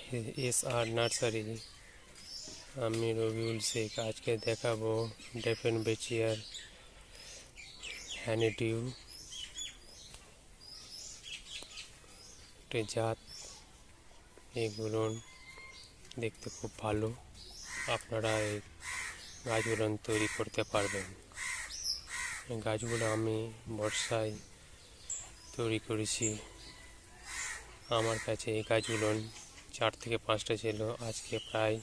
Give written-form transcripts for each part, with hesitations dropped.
SR nursery. আমি রবিউল শেখ। আজকে দেখাবো ডেফেনবেচিয়ার হ্যানিডিউ, একটি জাত। এগুলো দেখতে খুব ভালো। আপনারা এই গাছগুলো তৈরি করতে পারবেন। এই গাছগুলো আমি বর্ষায় তৈরি করেছি। আমার কাছে এই গাছগুলো 4 থেকে 5টা ছিল। আজকে প্রায়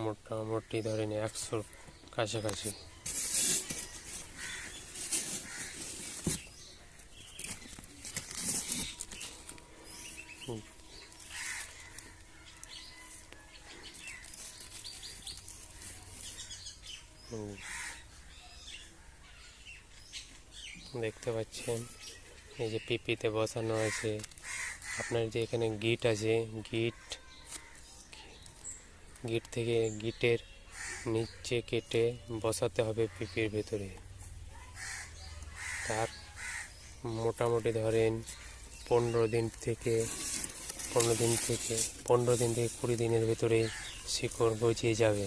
মোটামুটি ধরেন 100 কাছাকাছি। দেখতে পাচ্ছেন এই যে পিপিতে বসানো আছে। আপনার যে এখানে গিট আছে, গিট থেকে গিটের নিচে কেটে বসাতে হবে পিপির ভেতরে। তার মোটামুটি ধরেন 15 দিন থেকে 20 দিনের ভেতরে শিকড় গজিয়ে যাবে।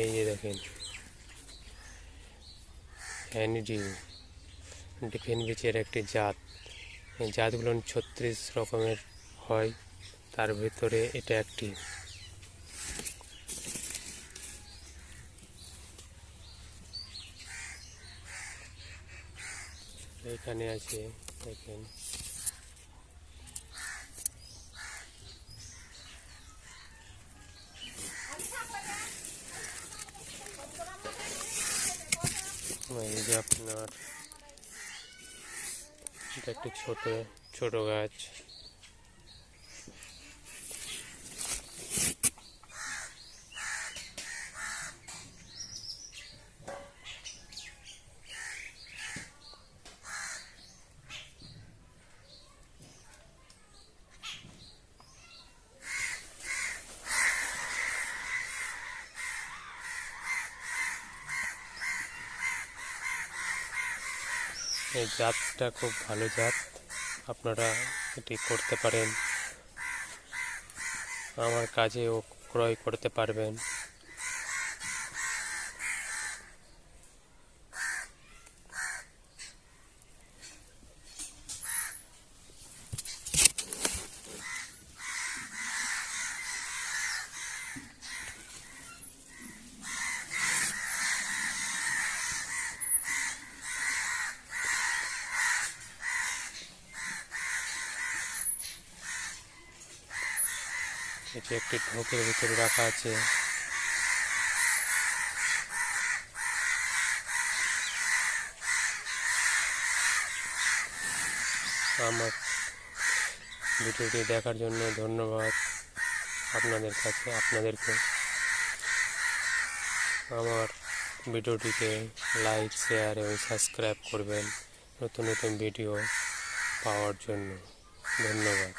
এই যে দেখেন, হ্যানিডিউ ডেফেনবেচিয়ার একটি জাত। এই জাতগুলো 36 রকমের হয়, তার ভেতরে এটা একটি। এখানে আছে দেখেন, এই যে আপনার এটা একটি ছোট গাছ। এই জাতটা খুব ভালো জাত, আপনারা এটি করতে পারেন। আমার কাছেও ক্রয় করতে পারবেন। এটি একটি ঢোকের ভিতরে রাখা আছে। আমার ভিডিওটি দেখার জন্য ধন্যবাদ আপনাদেরকে। আমার ভিডিওটিকে লাইক, শেয়ার এবং সাবস্ক্রাইব করবেন নতুন ভিডিও পাওয়ার জন্য। ধন্যবাদ।